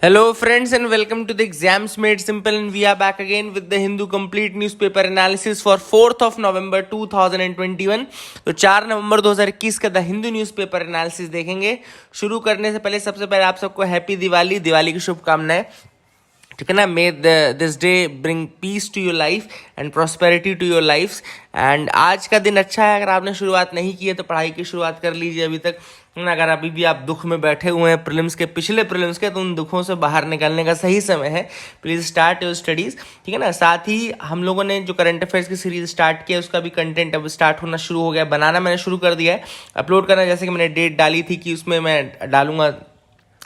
Hello friends and welcome to the Exams Made Simple, and we are back again with the Hindu complete newspaper analysis for 4th of November 2021। तो 4 नवंबर 2021 का the Hindu newspaper analysis देखेंगे। शुरू करने से पहले सबसे पहले आप सबको हैप्पी दिवाली की शुभकामनाएं। ठीक है ना। May this day bring peace to your life and prosperity to your lifes. And आज का दिन अच्छा है। अगर आपने शुरुआत नहीं की है तो पढ़ाई की शुरुआत कर लीजिए अभी तक। अगर अभी भी आप दुख में बैठे हुए हैं पिछले प्रीलिम्स के, तो उन दुखों से बाहर निकलने का सही समय है। Please start your studies. ठीक है ना। साथ ही हम लोगों ने जो करंट अफेयर्स की सीरीज स्टार्ट किया उसका भी कंटेंट अब स्टार्ट होना शुरू हो गया। बनाना मैंने शुरू कर दिया है, अपलोड करना जैसे कि मैंने डेट डाली थी कि उसमें मैं डालूंगा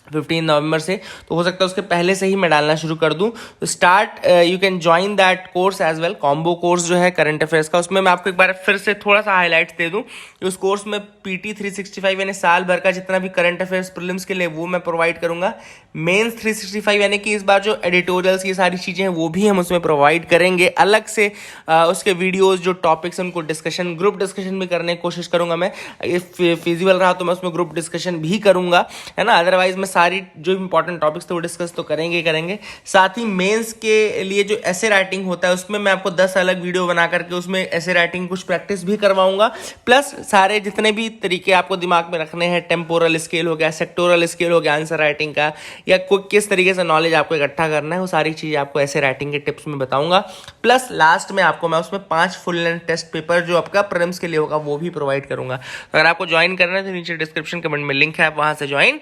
15 नवंबर से, तो हो सकता है उसके पहले से ही मैं डालना शुरू कर दूं। तो start you can join that course as well. Combo course जो है करंट अफेयर्स का, उसमें मैं आपको एक बार फिर से थोड़ा सा हाईलाइट्स दे दूं। उस कोर्स में पीटी 365 यानी साल भर का जितना भी करंट अफेयर्स प्रीलिम्स के लिए वो मैं प्रोवाइड करूंगा। मेंस 365 यानी कि इस बार जो एडिटोरियल्स की सारी चीज़ें हैं वो भी हम उसमें प्रोवाइड करेंगे अलग से। उसके वीडियोस जो टॉपिक्स हैं उनको डिस्कशन, ग्रुप डिस्कशन भी करने की कोशिश करूंगा मैं। इफ फिजिबल रहा तो मैं उसमें ग्रुप डिस्कशन भी करूंगा, है ना। अदरवाइज मैं सारी जो इंपॉर्टेंट टॉपिक्स थे वो डिस्कस तो करेंगे। साथ ही मेंस के लिए जो ऐसे राइटिंग होता है उसमें मैं आपको 10 अलग वीडियो बना करके उसमें ऐसे राइटिंग कुछ प्रैक्टिस भी करवाऊंगा। प्लस सारे जितने भी तरीके आपको दिमाग में रखने हैं, टेम्पोरल स्केल हो गया, सेक्टोरल स्केल हो गया आंसर राइटिंग का, या किस तरीके से नॉलेज आपको इकट्ठा करना है, वो सारी चीज़ें आपको ऐसे राइटिंग के टिप्स में बताऊंगा। प्लस लास्ट में आपको मैं उसमें 5 फुल लेंथ टेस्ट पेपर जो आपका प्रीलिम्स के लिए होगा वो भी प्रोवाइड करूंगा। तो अगर आपको ज्वाइन करना है तो नीचे डिस्क्रिप्शन कमेंट में लिंक है, आप वहां से ज्वाइन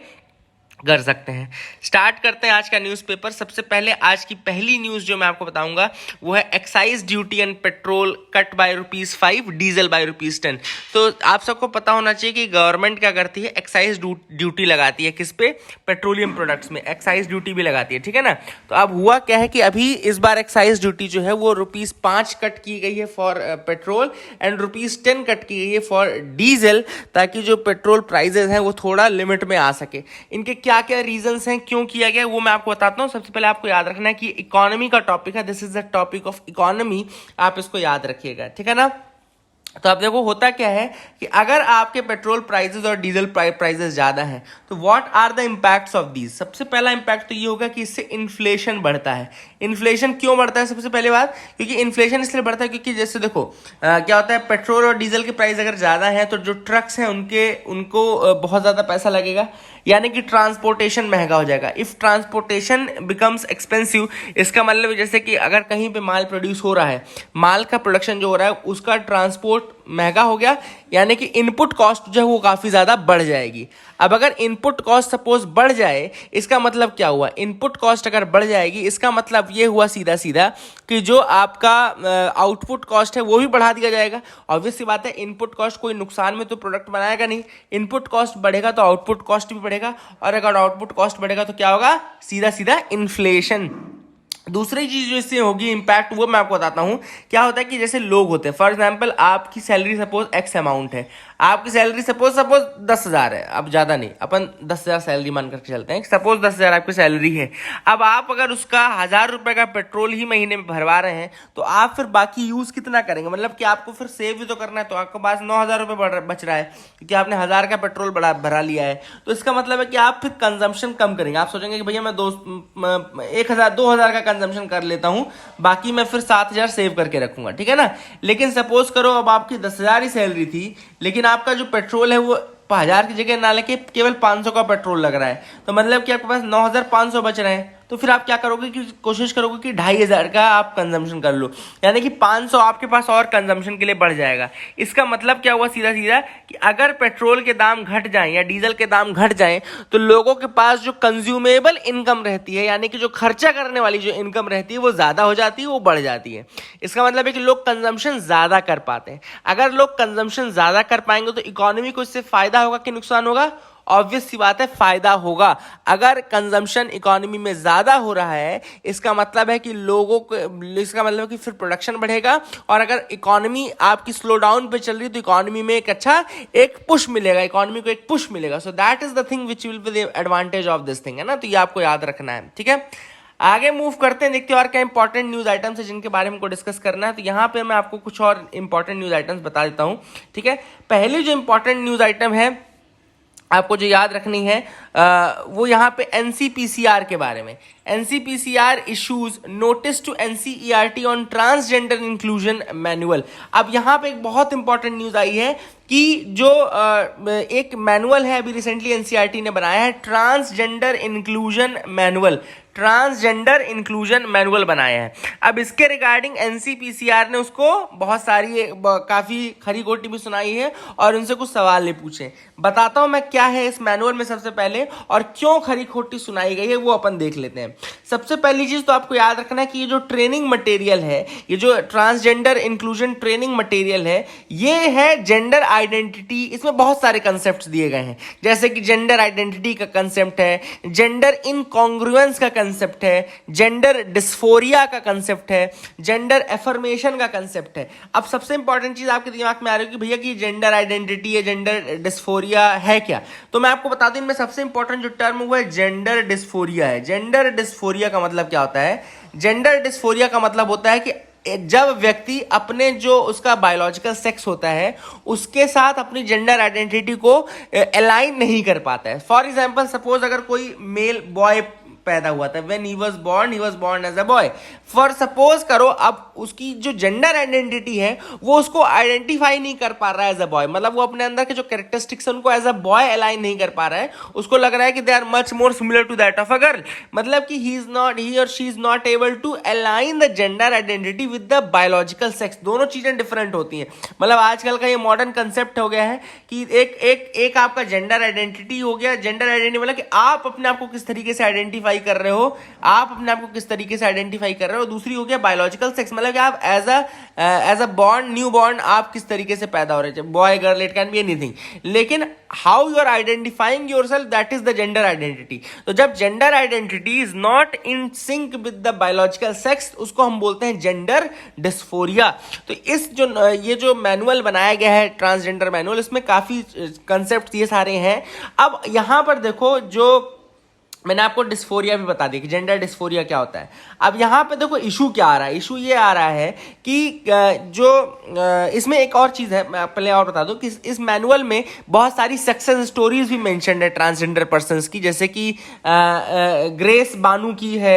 कर सकते हैं। स्टार्ट करते हैं आज का न्यूज़पेपर। सबसे पहले आज की पहली न्यूज़ जो मैं आपको बताऊंगा वो है excise duty and petrol cut by ₹5, diesel by ₹10। तो आप सबको पता होना चाहिए कि गवर्नमेंट क्या करती है, एक्साइज ड्यूटी लगाती है किस पे, पेट्रोलियम प्रोडक्ट्स में एक्साइज ड्यूटी भी लगाती है। ठीक है ना। तो अब हुआ क्या है कि अभी इस बार एक्साइज ड्यूटी जो है वो ₹5 कट की गई है फॉर पेट्रोल एंड ₹10 कट की गई है फॉर डीजल, ताकि जो पेट्रोल प्राइजेस हैं वो थोड़ा लिमिट में आ सके। इनके क्या क्या रीजंस हैं, क्यों किया गया, वो मैं आपको बताता हूं। सबसे पहले आपको याद रखना है कि इकोनॉमी का टॉपिक है, this is the topic of economy, आप इसको याद रखिएगा। ठीक है ना। तो अब देखो होता क्या है कि अगर आपके पेट्रोल प्राइसेस और डीजल प्राइसेस ज्यादा हैं तो what are the impacts of these. सबसे पहला इंपैक्ट तो ये होगा कि इससे इन्फ्लेशन बढ़ता है। इन्फ्लेशन क्यों बढ़ता है? सबसे पहली बात, क्योंकि इन्फ्लेशन इसलिए बढ़ता है क्योंकि जैसे देखो क्या होता है, पेट्रोल और डीजल के प्राइस अगर ज्यादा है तो जो ट्रक्स हैं उनको बहुत ज्यादा पैसा लगेगा, यानी कि ट्रांसपोर्टेशन महंगा हो जाएगा। इफ ट्रांसपोर्टेशन बिकम्स एक्सपेंसिव, इसका मतलब जैसे कि अगर कहीं पे माल प्रोड्यूस हो रहा है, माल का प्रोडक्शन जो हो रहा है उसका ट्रांसपोर्ट महंगा हो गया, यानी कि इनपुट कॉस्ट जो है वो काफी ज्यादा बढ़ जाएगी। अब अगर इनपुट कॉस्ट सपोज बढ़ जाए, इसका मतलब क्या हुआ, इनपुट कॉस्ट अगर बढ़ जाएगी इसका मतलब ये हुआ सीधा सीधा कि जो आपका आउटपुट कॉस्ट है वो भी बढ़ा दिया जाएगा। ऑब्वियस सी बात है, इनपुट कॉस्ट कोई नुकसान में तो प्रोडक्ट बनाएगा नहीं। इनपुट कॉस्ट बढ़ेगा तो आउटपुट कॉस्ट भी बढ़ेगा, और अगर आउटपुट कॉस्ट बढ़ेगा तो क्या होगा, सीधा सीधा इन्फ्लेशन। दूसरी चीज जो इससे होगी इम्पैक्ट, वो मैं आपको बताता हूं। क्या होता है कि जैसे लोग होते हैं, फॉर एग्जांपल आपकी सैलरी सपोज एक्स अमाउंट है, आपकी सैलरी सपोज 10,000 है, अब ज्यादा नहीं, अपन 10,000 सैलरी मान करके चलते हैं। सपोज 10,000 आपकी सैलरी है। अब आप अगर उसका 1,000 रुपए का पेट्रोल ही महीने में भरवा रहे हैं तो आप फिर बाकी यूज कितना करेंगे, मतलब कि आपको फिर सेव भी तो करना है। तो आपके पास 9,000 रुपए बच रहा है क्योंकि आपने 1,000 का पेट्रोल भरा लिया है। तो इसका मतलब है कि आप फिर कंजम्पशन कम करेंगे। आप सोचेंगे कि भैया मैं 1,000 2,000 का कंजम्पशन कर लेता हूं, बाकी मैं फिर 7,000 सेव करके रखूंगा। ठीक है ना। लेकिन सपोज करो अब आपकी 10,000 ही सैलरी थी, लेकिन आपका जो पेट्रोल है वो 1,000 की जगह ना लेके केवल 500 का पेट्रोल लग रहा है, तो मतलब कि आपके पास 9,500 बच रहे हैं। तो फिर आप क्या करोगे कि कोशिश करोगे कि 2,500 का आप कंजम्पशन कर लो, यानी कि 500 आपके पास और कंजम्पशन के लिए बढ़ जाएगा। इसका मतलब क्या हुआ सीधा सीधा कि अगर पेट्रोल के दाम घट जाएं या डीजल के दाम घट जाएं तो लोगों के पास जो कंज्यूमेबल इनकम रहती है, यानी कि जो खर्चा करने वाली जो इनकम रहती है वो ज्यादा हो जाती है, वो बढ़ जाती है। इसका मतलब है कि लोग कंजम्पशन ज्यादा कर पाते हैं। अगर लोग कंजम्पशन ज्यादा कर पाएंगे तो इकोनॉमी को इससे फायदा होगा कि नुकसान होगा? ऑब्वियस सी बात है, फायदा होगा। अगर कंजम्पशन इकोनॉमी में ज्यादा हो रहा है इसका मतलब है कि लोगों को, इसका मतलब है कि फिर प्रोडक्शन बढ़ेगा, और अगर इकोनॉमी आपकी स्लो डाउन पे चल रही है तो इकोनॉमी में एक पुश मिलेगा, इकोनॉमी को एक पुश मिलेगा। So that is the thing which will be the advantage of this thing, है ना। तो ये आपको याद रखना है। ठीक है, आगे मूव करते हैं, देखते हैं और क्या इंपॉर्टेंट न्यूज आइटम्स है जिनके बारे में हमको डिस्कस करना है। तो यहाँ पे मैं आपको कुछ और इंपॉर्टेंट न्यूज आइटम्स बता देता हूँ। ठीक है, पहली जो इंपॉर्टेंट न्यूज आइटम है आपको जो याद रखनी है वो यहाँ पे एनसीपीसीआर के बारे में। NCPCR issues notice to NCERT on transgender inclusion manual. अब यहाँ पे एक बहुत इंपॉर्टेंट न्यूज आई है कि जो एक मैनुअल है अभी रिसेंटली एनसीईआरटी ने बनाया है, transgender inclusion manual, transgender inclusion manual बनाया है। अब इसके रिगार्डिंग एनसीपीसीआर ने उसको बहुत सारी काफी खरी खोटी भी सुनाई है और उनसे कुछ सवाल ले पूछे। बताता हूं मैं क्या है इस मैनुअल में सबसे पहले और क्यों खरी खोटी सुनाई गई है वो अपन देख लेते हैं। सबसे पहली चीज तो आपको याद रखना है कि ये जो ट्रेनिंग मटेरियल है, ये जो ट्रांसजेंडर इंक्लूजन ट्रेनिंग मटेरियल है, ये है जेंडर आइडेंटिटी। इसमें बहुत सारे कंसेप्ट दिए गए हैं, जैसे कि जेंडर आइडेंटिटी का कंसेप्ट है, जेंडर इनकॉन्ग्रुएंस का कंसेप्ट है, जेंडर डिस्फोरिया का कंसेप्ट है, जेंडर एफर्मेशन का कंसेप्ट है। अब सबसे इंपॉर्टेंट चीज आपके दिमाग में आ रही है कि भैया कि जेंडर आइडेंटिटी है, जेंडर डिस्फोरिया है क्या, तो मैं आपको बता दूं इनमें सबसे इंपॉर्टेंट जो टर्म हुआ है जेंडर डिस्फोरिया है। जेंडर डिस्फोरिया का मतलब क्या होता है? जेंडर डिस्फोरिया का मतलब होता है कि जब व्यक्ति अपने जो उसका बायोलॉजिकल सेक्स होता है उसके साथ अपनी जेंडर आइडेंटिटी को अलाइन नहीं कर पाता है। फॉर एग्जांपल सपोज अगर कोई मेल बॉय पैदा हुआ था, when he was born as a boy. For suppose करो अब उसकी जो जेंडर आइडेंटिटी है वो उसको आइडेंटिफाई नहीं कर पा रहा है एज अ बॉय, मतलब वो अपने अंदर के जो कैरेक्टरिस्टिक्स है उनको एज अ बॉय अलाइन नहीं कर पा रहा है, उसको लग रहा है कि they are much more similar to that of a girl, मतलब कि ही और she is not able to align the gender identity with the biological sex. दोनों चीजें डिफरेंट होती हैं। मतलब आजकल का ये मॉडर्न कंसेप्ट हो गया है कि एक आपका जेंडर आइडेंटिटी हो गया। जेंडर आइडेंटिटी मतलब कि आप अपने आप को किस तरीके से आइडेंटिफाई कर रहे हो, आप अपने आप को किस तरीके से आइडेंटिफाई कर रहे हो। दूसरी हो गया बायोलॉजिकल सेक्स, मतलब कि आप as a born new born आप किस तरीके से पैदा हो रहे हैं, boy girl it can be anything, लेकिन how you are identifying yourself that is the gender identity. तो जब gender identity is not in sync with the biological sex उसको हम बोलते हैं जेंडर डिस्फोरिया। तो इस ये जो मैनुअल बनाया गया है ट्रांसजेंडर मैनुअल, इसमें काफी कंसेप्ट ये सारे हैं। अब यहां पर देखो जो मैंने आपको डिस्फोरिया भी बता दी कि जेंडर डिस्फोरिया क्या होता है। अब यहाँ पे देखो इशू क्या आ रहा है, इशू ये आ रहा है कि जो इसमें एक और चीज़ है, मैं पहले और बता दूं कि इस मैनुअल में बहुत सारी सक्सेस स्टोरीज भी मेंशन्ड है ट्रांसजेंडर पर्सन्स की, जैसे कि ग्रेस बानू की है,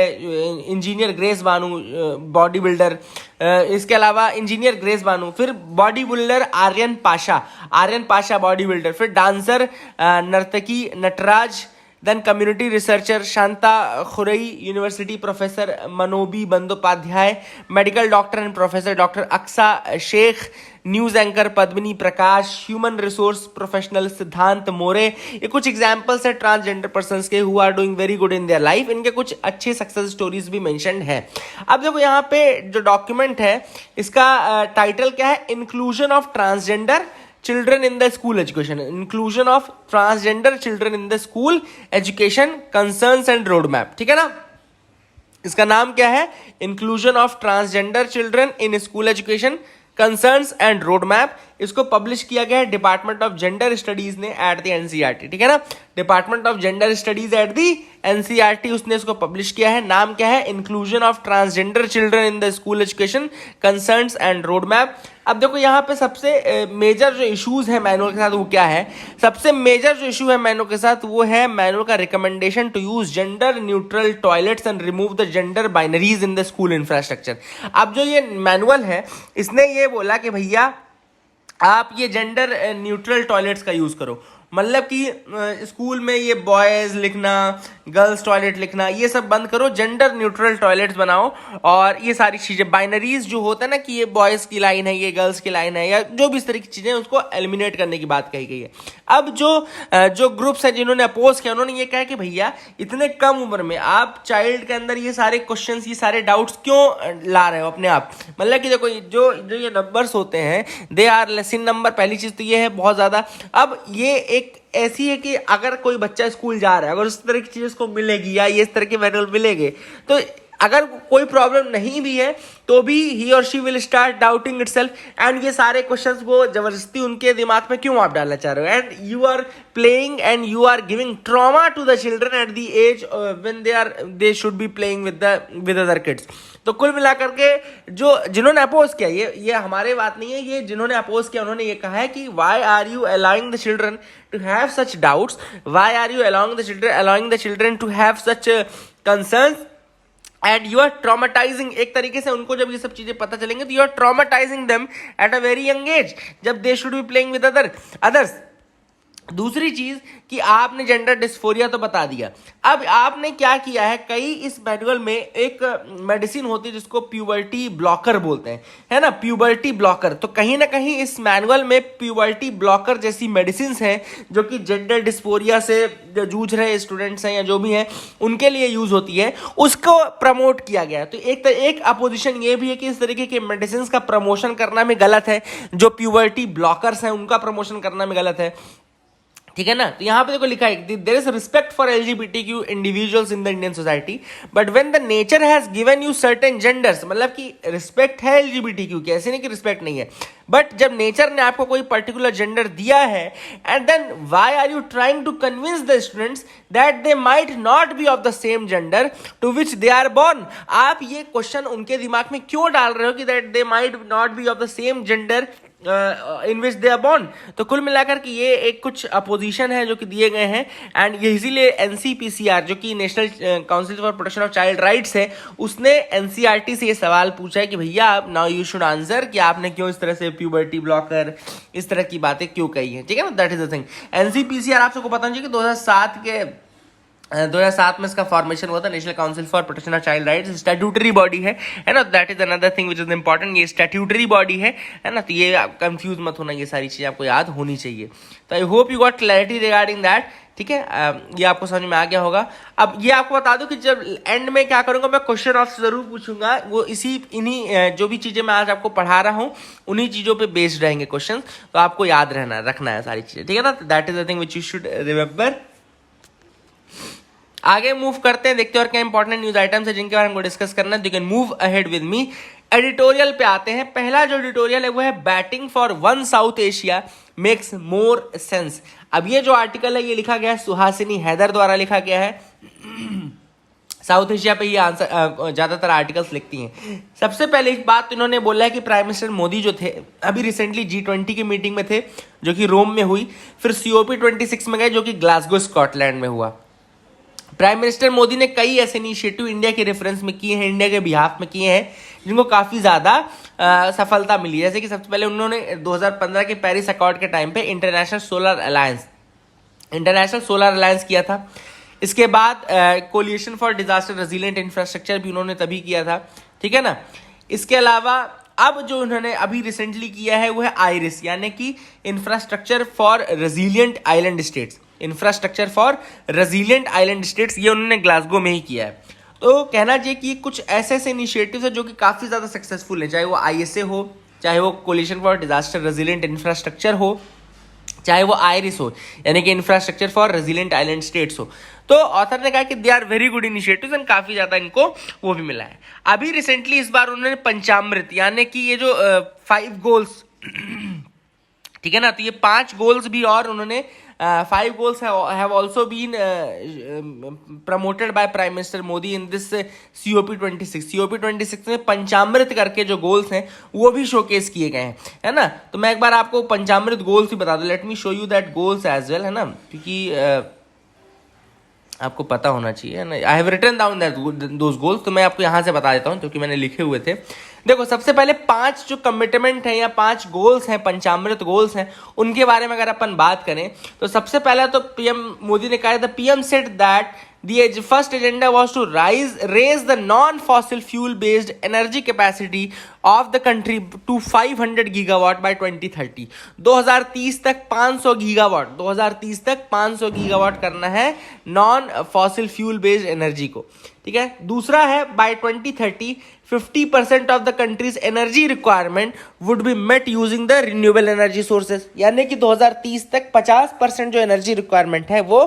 engineer Grace Banu body builder, इसके अलावा इंजीनियर ग्रेस बानू, फिर body builder Aryan Pasha body builder, फिर dancer Narthaki Nataraj, then community researcher Shanta Khurai, university professor Manobi Bandopadhyay, medical doctor and professor doctor Aqsa Shaikh, news anchor Padmini Prakash, human resource professional Siddhant More. ये कुछ एग्जांपल्स है ट्रांसजेंडर पर्सन्स के who are doing very good in their life. इनके कुछ अच्छे success stories भी mentioned है। अब देखो यहाँ पे जो डॉक्यूमेंट है इसका टाइटल क्या है, inclusion of transgender children in the school education, inclusion of transgender children in the school education concerns and road map. ठीक है ना, इसका नाम क्या है, inclusion of transgender children in school education concerns and road map. इसको publish किया गया है डिपार्टमेंट ऑफ जेंडर स्टडीज ने एट द एनसीईआरटी। ठीक है ना, department of gender studies at the NCERT उसने इसको पब्लिश किया है। नाम क्या है, inclusion of transgender children in the school education concerns and road map. अब देखो यहाँ पे सबसे मेजर जो इश्यूज है मैनुअल के साथ वो क्या है, सबसे मेजर जो इशू है मैनुअल के साथ वो है मैनुअल का recommendation to use gender neutral toilets and remove the gender binaries in the school infrastructure. अब जो ये मैनुअल है इसने ये बोला कि भैया आप ये जेंडर न्यूट्रल टॉयलेट्स का यूज करो, मतलब कि स्कूल में ये बॉयज लिखना, गर्ल्स टॉयलेट लिखना, ये सब बंद करो, जेंडर न्यूट्रल टॉयलेट्स बनाओ। और ये सारी चीजें बाइनरीज जो होता है ना कि ये बॉयज की लाइन है, ये गर्ल्स की लाइन है, या जो भी इस तरह की चीजें उसको एलिमिनेट करने की बात कही गई है। अब जो ग्रुप्स है जिन्होंने अपोज किया उन्होंने ये कहा कि भैया इतने कम उम्र में आप चाइल्ड के अंदर ये सारे क्वेश्चंस, ये सारे डाउट्स क्यों ला रहे हो अपने आप। मतलब कि देखो जो ये नंबर्स होते हैं they are less in number, पहली चीज तो ये है बहुत ज्यादा। अब ये एक ऐसी है कि अगर कोई बच्चा स्कूल जा रहा है, अगर उस तरह की चीज उसको मिलेगी या ये इस तरह के मैनुअल मिलेंगे तो अगर कोई प्रॉब्लम नहीं भी है तो भी ही और she will start doubting itself, and ये सारे क्वेश्चंस को जबरदस्ती उनके दिमाग में क्यों आप डालना चाह रहे हो, and you are playing and you are giving trauma to the children at the age when they should be playing with other kids. तो कुल मिलाकर के जो जिन्होंने अपोज किया, ये हमारे बात नहीं है, ये जिन्होंने अपोज किया उन्होंने ये कहा है कि why are you allowing the children to have such doubts, why are you allowing the children to have such concerns and you are traumatising. एक तरीके से उनको जब ये सब चीजें पता चलेंगे तो you are traumatising them at a very young age, जब they should be playing with others. दूसरी चीज कि आपने जेंडर डिस्फोरिया तो बता दिया, अब आपने क्या किया है, कई इस मैनुअल में एक मेडिसिन होती है जिसको प्यूबर्टी ब्लॉकर बोलते हैं, है ना, प्यूबर्टी ब्लॉकर। तो कहीं ना कहीं इस मैनुअल में प्यूबर्टी ब्लॉकर जैसी मेडिसिन हैं जो कि जेंडर डिस्फोरिया से जो जूझ रहे स्टूडेंट्स हैं या जो भी हैं उनके लिए यूज होती है, उसको प्रमोट किया गया है। तो एक अपोजिशन ये भी है कि इस तरीके के मेडिसिन का प्रमोशन करना में गलत है, जो प्यूबर्टी ब्लॉकर्स हैं उनका प्रमोशन करना में गलत है, ठीक है ना। तो यहां पे देखो लिखा है there is respect for LGBTQ individuals in the Indian society but when the nature has given you certain genders, मतलब कि रिस्पेक्ट है एलजीबीटीक्यू की, ऐसे नहीं कि रिस्पेक्ट नहीं है, बट जब नेचर ने आपको कोई पर्टिकुलर जेंडर दिया है and then why are you trying to convince the students that they might not be of the same gender to which they are born. आप ये क्वेश्चन उनके दिमाग में क्यों डाल रहे हो कि that they might not be of the same gender in which they are born. तो कुल मिलाकर कि ये एक कुछ अपोजिशन है जो कि दिए गए हैं, एंड ये इसीलिए एनसीपीसीआर जो कि national council for protection of child rights है, उसने एनसीईआरटी से ये सवाल पूछा है कि भैया नाउ यू शुड आंसर कि आपने क्यों इस तरह से प्यूबर्टी ब्लॉकर इस तरह की बातें क्यों कही है, ठीक है ना। That is the thing. NCPCR आप सबको पता चाहिए कि 2007 में इसका फॉर्मेशन हुआ था, national council for protection of child rights, statutory body है ना। That is another thing which is important, ये स्टैट्यूटरी बॉडी है ना। तो ये आप कंफ्यूज मत होना, ये सारी चीजें आपको याद होनी चाहिए। तो आई hope you got clarity regarding that, ठीक है। ये आपको समझ में आ गया होगा। अब ये आपको बता दूं कि जब एंड में क्या करूंगा, मैं क्वेश्चन ऑफ जरूर पूछूंगा, वो इन्हीं जो भी चीजें मैं आज आपको पढ़ा रहा हूं उन्हीं चीजों पे बेस्ड रहेंगे क्वेश्चन, तो आपको याद रखना है सारी चीजें, ठीक है ना। That is the thing which you should remember. आगे मूव करते हैं, देखते हैं और क्या इंपॉर्टेंट न्यूज आइटम्स है जिनके बारे में हमको डिस्कस करना है। You can move ahead with me. Editorial पे आते हैं। पहला जो एडिटोरियल है वो है batting for one south Asia makes more sense. अब ये जो आर्टिकल है ये लिखा गया है सुहासिनी हैदर द्वारा लिखा गया है। साउथ एशिया पे ये आंसर ज्यादातर आर्टिकल्स लिखती हैं। सबसे पहले एक बात तो इन्होंने बोला है कि प्राइम मिनिस्टर मोदी जो थे अभी रिसेंटली G20 की मीटिंग में थे जो कि रोम में हुई, फिर COP26 में गए जो कि ग्लासगो स्कॉटलैंड में हुआ। प्राइम मिनिस्टर मोदी ने कई ऐसे इनिशिएटिव इंडिया के रेफरेंस में किए हैं, इंडिया के बिहाफ में किए हैं, जिनको काफी ज्यादा सफलता मिली। जैसे कि सबसे पहले उन्होंने 2015 के पेरिस अकॉर्ड के टाइम पे इंटरनेशनल सोलर अलायंस किया था। इसके बाद coalition for disaster resilient infrastructure भी उन्होंने तभी किया था, ठीक है ना। इसके अलावा अब जो उन्होंने अभी रिसेंटली किया है वो है आईरिस, यानी कि infrastructure for resilient island states. Infrastructure for resilient island states ये उन्होंने ग्लासगो में ही किया है। तो कहना चाहिए कि कुछ ऐसे इनिशिएटिव्स है जो कि काफी ज्यादा सक्सेसफुल है, चाहे वो ISA हो, चाहे वो coalition for disaster resilient infrastructure हो, चाहे वो आईरिस हो यानी कि infrastructure for resilient island states हो। तो ऑथर ने कहा कि they are very good initiatives and काफी ज्यादा इनको वो भी मिला है। अभी रिसेंटली इस बार उन्होंने पंचामृत यानी कि ये जो 5 गोल्स ठीक है ना, तो ये 5 गोल्स भी और उन्होंने 5 goals have also been promoted by Prime Minister Modi in this COP26। COP26 में पंचामृत करके जो गोल्स हैं वो भी शोकेस किए गए हैं, है ना। तो मैं एक बार आपको पंचामृत गोल्स भी बता दूं, let me show you that goals as well, है ना, क्योंकि आपको पता होना चाहिए ना। I have written down those goals, तो मैं आपको यहाँ से बता देता हूँ क्योंकि मैंने लिखे हुए थे। देखो सबसे पहले 5 जो कमिटमेंट है या 5 गोल्स हैं, पंचामृत गोल्स हैं, उनके बारे में अगर अपन बात करें तो सबसे पहला तो पीएम मोदी ने कहा था, PM said that the first agenda was to raise the non-fossil fuel based energy capacity of the country to 500 gigawatt by 2030। 2030 तक 500 गीगावाट करना है non fossil fuel based energy को, ठीक है। दूसरा है by 2030 50% of the country's energy requirement would be met using the renewable energy sources, यानी कि 2030 तक 50% जो एनर्जी रिक्वायरमेंट है वो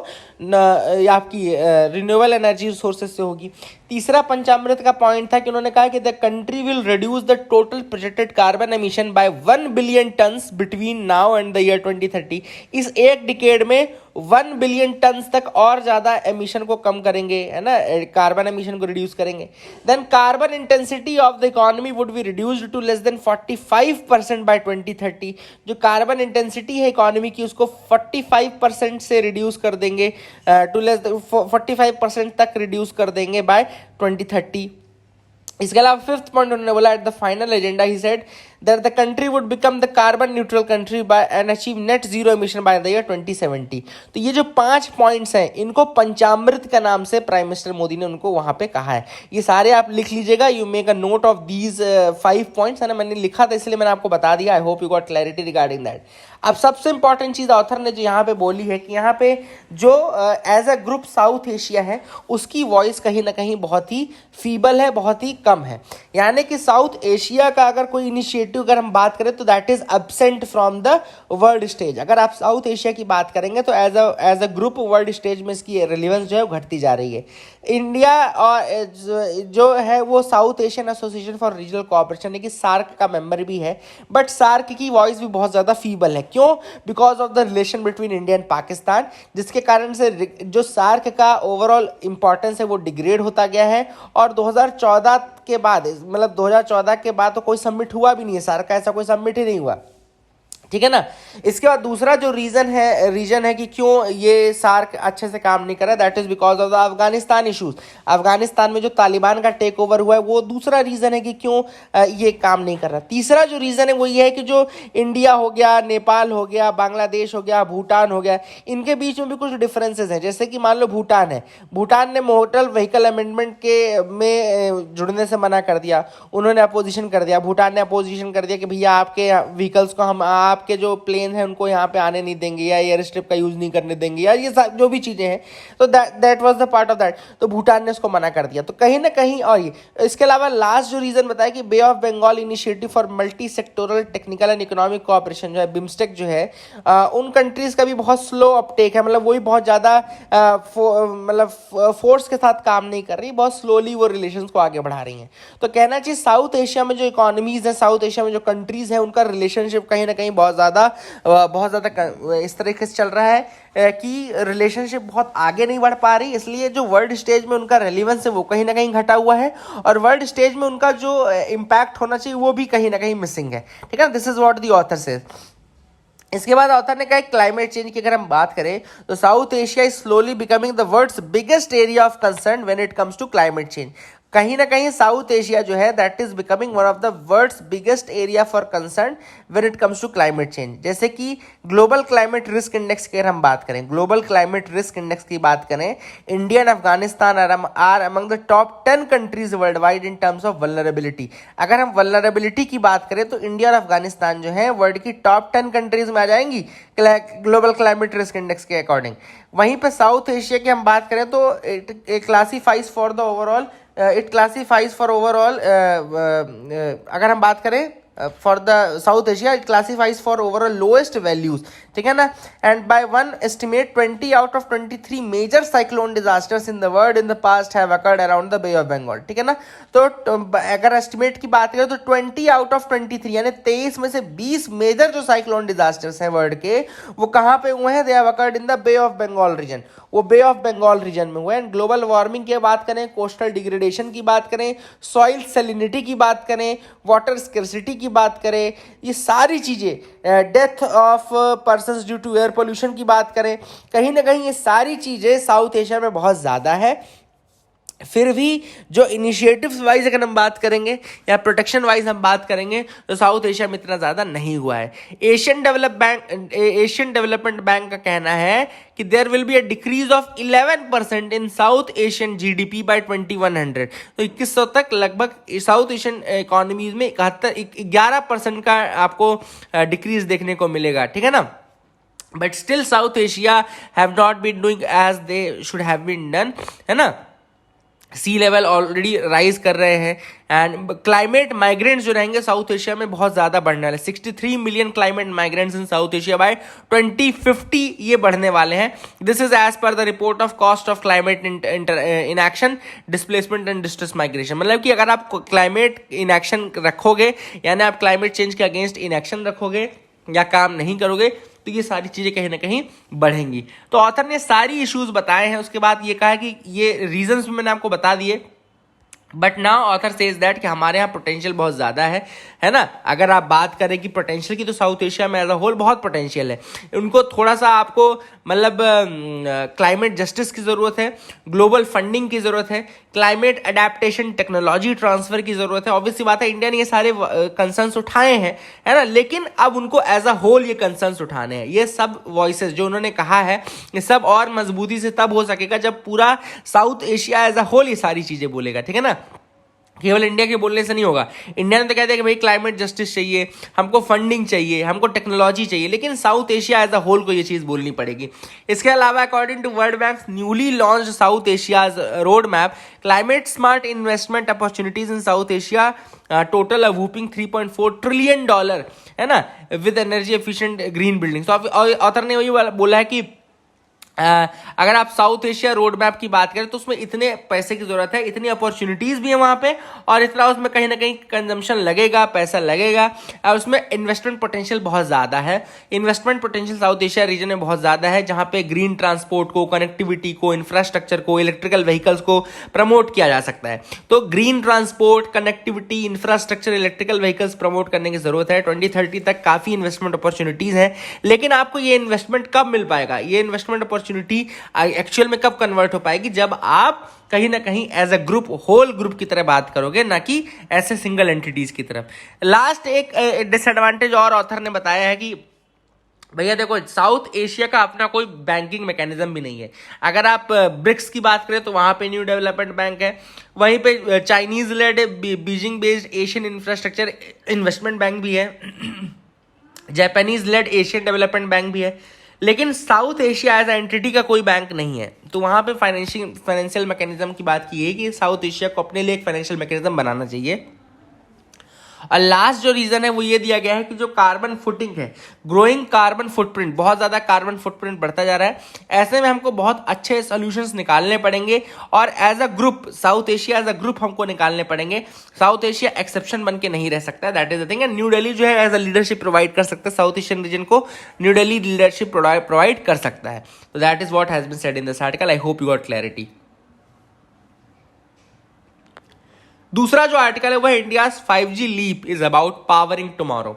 आपकी रिन्यूएबल एनर्जी सोर्सेज से होगी। तीसरा पंचामृत का पॉइंट था कि उन्होंने कहा कि the country will reduce the total projected carbon emission by 1 billion turns between now and the year 2030। इस एक डिकेड में 1 बिलियन टन्स तक और ज्यादा एमिशन को कम करेंगे, है ना, कार्बन एमिशन को रिड्यूस करेंगे। Then carbon intensity of the economy would be reduced to less than 45% by 2030। जो कार्बन इंटेंसिटी है इकोनॉमी की उसको 45% से रिड्यूस कर देंगे, टू लेस 45% तक रिड्यूस कर देंगे बाय 2030। इसके अलावा फिफ्थ पॉइंट उन्होंने बोला at the final agenda he said that the country would become the carbon neutral country bye and achieve net zero emission by the year 2070। तो ये जो 5 पॉइंट्स हैं इनको पंचामृत का नाम से प्राइम मिनिस्टर मोदी ने उनको वहां पे कहा है। ये सारे आप लिख लीजिएगा, you make a note of these 5 points, है ना, मैंने लिखा था इसलिए मैंने आपको बता दिया। आई hope you got clarity regarding that. अब सबसे इंपॉर्टेंट चीज ऑथर ने जो यहाँ पे बोली है कि यहाँ पे जो as a group South Asia है उसकी वॉइस कहीं ना कहीं बहुत ही फीबल है, बहुत ही कम है। यानी कि साउथ एशिया का अगर कोई इनिशिएटिव अगर हम बात करें तो that is absent from the world stage. अगर आप साउथ एशिया की बात करेंगे तो as a group world stage में इसकी रिलेवेंस जो है वो घटती जा रही है। इंडिया और जो है वो south Asian association for regional cooperation यानी कि सार्क का मेंबर भी है, बट सार्क की वॉइस भी बहुत ज़्यादा फीबल है। क्यों? Because of the relation between India and Pakistan, जिसके कारण से जो सार्क का ओवरऑल इंपॉर्टेंस है वो डिग्रेड होता गया है। और 2014 के बाद, मतलब 2014 के बाद तो कोई सबमिट हुआ भी नहीं है, सार्क का ऐसा कोई सबमिट ही नहीं हुआ, ठीक है ना। इसके बाद दूसरा जो रीजन है कि क्यों ये सार्क अच्छे से काम नहीं कर रहा, that is because of the Afghanistan issues. Afghanistan में जो तालिबान का टेक ओवर हुआ है वो दूसरा रीजन है कि क्यों ये काम नहीं कर रहा। तीसरा जो रीजन है वो ये है कि जो इंडिया हो गया, नेपाल हो गया, बांग्लादेश हो गया, भूटान हो गया, इनके बीच में भी कुछ डिफरेंसेस हैं। जैसे कि मान लो भूटान है, भूटान ने मोटर व्हीकल अमेंडमेंट के में जुड़ने से मना कर दिया, उन्होंने अपोजिशन कर दिया। भूटान ने अपोजिशन कर दिया कि भैया आपके व्हीकल्स को हम आपके जो प्लेन है उनको यहाँ पे आने नहीं देंगे या एयर स्ट्रिप का यूज नहीं करने देंगे या ये जो भी चीजें हैं, तो that was the part of that. तो भूटान ने इसको मना कर दिया। तो कहीं ना कहीं, और ये इसके अलावा लास्ट जो रीजन बताया कि bay of Bengal initiative for multi sectoral technical and economic cooperation जो है, बिम्स्टेक जो है, उन कंट्रीज का भी बहुत स्लो अपटेक है, मतलब वही बहुत ज्यादा मतलब फोर्स के साथ काम नहीं कर रही, बहुत स्लोली वो रिलेशंस को आगे बढ़ा रही हैं। तो कहना चाहिए साउथ एशिया में जो इकोनॉमीज है, साउथ एशिया में जो कंट्रीज है, उनका रिलेशनशिप कहीं ना कहीं बहुत ज्यादा इस तरीके से चल रहा है कि रिलेशनशिप बहुत आगे नहीं बढ़ पा रही, इसलिए जो वर्ल्ड स्टेज में उनका रेलिवेंस है वो कहीं ना कहीं घटा हुआ है और वर्ल्ड स्टेज में उनका जो इम्पैक्ट होना चाहिए वो भी कहीं ना कहीं मिसिंग है, ठीक है। This is what the author says. इसके बाद ऑथर ने कहा क्लाइमेट चेंज की अगर हम बात करें तो South Asia is slowly becoming the world's biggest area of concern when it comes to climate change. कहीं ना कहीं साउथ एशिया जो है that is becoming one of the world's biggest area for concern when it comes to climate change. जैसे कि global climate risk index की अगर हम बात करें, ग्लोबल क्लाइमेट रिस्क इंडेक्स की बात करें, India and Afghanistan are among the top 10 countries world wide in terms of vulnerability. अगर हम वल्नरेबिलिटी की बात करें तो इंडिया और अफगानिस्तान जो है वर्ल्ड की टॉप 10 कंट्रीज में आ जाएंगी ग्लोबल क्लाइमेट रिस्क इंडेक्स के अकॉर्डिंग। वहीं पर साउथ एशिया की हम बात करें तो it classifies for the overall अगर हम बात करें for the South Asia it classifies for overall lowest values, ठीक है ना। And by one estimate 20 out of 23 major cyclone disasters in the world in the past have occurred around the Bay of Bengal, ठीक है ना। तो अगर estimate की बात करें तो 20 आउट ऑफ 23 यानी 23 में से 20 मेजर जो साइक्लोन डिजास्टर्स हैं वर्ल्ड के वो कहाँ पे हुए हैं? They have occurred in the Bay of Bengal region, वो बे ऑफ बंगाल रीजन में हुए हैं। ग्लोबल वार्मिंग की बात करें, कोस्टल डिग्रेडेशन की बात करें, सॉइल सैलिनिटी की बात करें, वाटर स्कैर्सिटी की बात करें, ये सारी चीजें, death of persons due to air pollution की बात करें, कहीं ना कहीं ये सारी चीजें साउथ एशिया में बहुत ज्यादा है। फिर भी जो इनिशिएटिव्स वाइज अगर हम बात करेंगे या प्रोटेक्शन वाइज हम बात करेंगे तो साउथ एशिया में इतना ज़्यादा नहीं हुआ है। एशियन डेवलपमेंट बैंक का कहना है कि there will be a decrease of 11% in South Asian GDP by 2100। तो 2100 तक लगभग साउथ एशियन इकोनॉमीज में 11% का आपको डिक्रीज देखने को मिलेगा, ठीक है ना। But still South Asia have not been doing as they should have been done, है ना। सी लेवल ऑलरेडी राइज कर रहे हैं एंड क्लाइमेट माइग्रेंट्स जो रहेंगे साउथ एशिया में बहुत ज़्यादा बढ़ने वाले 63 million climate migrants in South Asia by 2050 ये बढ़ने वाले हैं। This is as per the report of cost of climate in action displacement and distress migration. मतलब कि अगर आप क्लाइमेट इन एक्शन रखोगे यानी आप क्लाइमेट चेंज के अगेंस्ट इन एक्शन रखोगे या काम नहीं करोगे तो ये सारी चीज़ें कहीं ना कहीं बढ़ेंगी। तो ऑथर ने सारी इश्यूज बताए हैं, उसके बाद ये कहा है कि ये रीजंस भी मैंने आपको बता दिए, but now author says that कि हमारे यहाँ पोटेंशियल बहुत ज़्यादा है ना। अगर आप बात करें कि पोटेंशियल की तो साउथ एशिया में एज अ होल बहुत पोटेंशियल है। उनको थोड़ा सा आपको मतलब क्लाइमेट जस्टिस की ज़रूरत है, ग्लोबल फंडिंग की ज़रूरत है, क्लाइमेट अडेप्टेशन टेक्नोलॉजी ट्रांसफ़र की ज़रूरत है। ऑब्वियसली बात है इंडिया ने ये सारे कंसर्न्स उठाए हैं, है ना, लेकिन अब उनको एज अ होल ये कंसर्न्स उठाने हैं। ये सब वॉइसेस जो उन्होंने कहा है ये सब और मजबूती से तब हो सकेगा जब पूरा South Asia as a whole ये सारी चीज़ें बोलेगा, ठीक है ना। केवल इंडिया के बोलने से नहीं होगा। इंडिया ने तो कहते हैं कि भाई क्लाइमेट जस्टिस चाहिए, हमको फंडिंग चाहिए, हमको टेक्नोलॉजी चाहिए, लेकिन South Asia as a whole को ये चीज़ बोलनी पड़ेगी। इसके अलावा according to World Bank newly launch South Asia's road map climate smart investment opportunities in South Asia total a whopping $3.4 trillion, है ना, with energy efficient green building. तो ऑथर ने वही बोला है कि अगर आप साउथ एशिया रोड मैप की बात करें तो उसमें इतने पैसे की जरूरत है, इतनी अपॉर्चुनिटीज भी है वहां पे, और इतना उसमें कहीं ना कहीं कंजम्पशन लगेगा, पैसा लगेगा, और उसमें इन्वेस्टमेंट पोटेंशियल बहुत ज़्यादा है। Investment potential south Asia region में बहुत ज़्यादा है, जहां पे ग्रीन ट्रांसपोर्ट को, कनेक्टिविटी को, इंफ्रास्ट्रक्चर को, इलेक्ट्रिकल व्हीकल्स को प्रमोट किया जा सकता है। तो green transport, connectivity, infrastructure, electrical vehicles promote करने की जरूरत है। 2030 तक काफ़ी इन्वेस्टमेंट अपॉर्चुनिटीज है, लेकिन आपको ये इन्वेस्टमेंट कब मिल पाएगा, ये इन्वेस्टमेंट अपॉर्चुनिटी एक्चुअल में कब कन्वर्ट हो पाएगी, जब आप कहीं ना कहीं as a group, whole group की तरह बात करोगे, ना कि ऐसे सिंगल एंटिटीज की तरफ। लास्ट एक डिसएडवांटेज और ऑथर ने बताया है कि भैया देखो साउथ एशिया का अपना कोई बैंकिंग मैकेनिज्म भी नहीं है। अगर आप ब्रिक्स की बात करें तो वहां पे न्यू डेवलपमेंट बैंक है, वहीं पे Chinese led Beijing based Asian Infrastructure Investment Bank भी है, Japanese led Asian Development Bank भी है, लेकिन साउथ एशिया एज एंटिटी का कोई बैंक नहीं है। तो वहाँ पे फाइनेंशियल मैकेनिज्म की बात की है कि साउथ एशिया को अपने लिए एक फाइनेंशियल मैकेनिज्म बनाना चाहिए। और लास्ट जो रीजन है वो ये दिया गया है कि जो कार्बन फुटिंग है, ग्रोइंग कार्बन फुटप्रिंट, बहुत ज़्यादा कार्बन फुटप्रिंट बढ़ता जा रहा है, ऐसे में हमको बहुत अच्छे सॉल्यूशंस निकालने पड़ेंगे, और as a group South Asia as a group हमको निकालने पड़ेंगे। साउथ एशिया एक्सेप्शन बन के नहीं रह सकता है, that is the thing. And New Delhi जो है एज अ लीडरशिप प्रोवाइड कर सकता है साउथ एशियन रीजन को, न्यू दिल्ली लीडरशिप प्रोवाइड कर सकता है। तो that is what has been said in this article. I hope you got clarity. दूसरा जो आर्टिकल है वह India 5G leap is about powering tomorrow.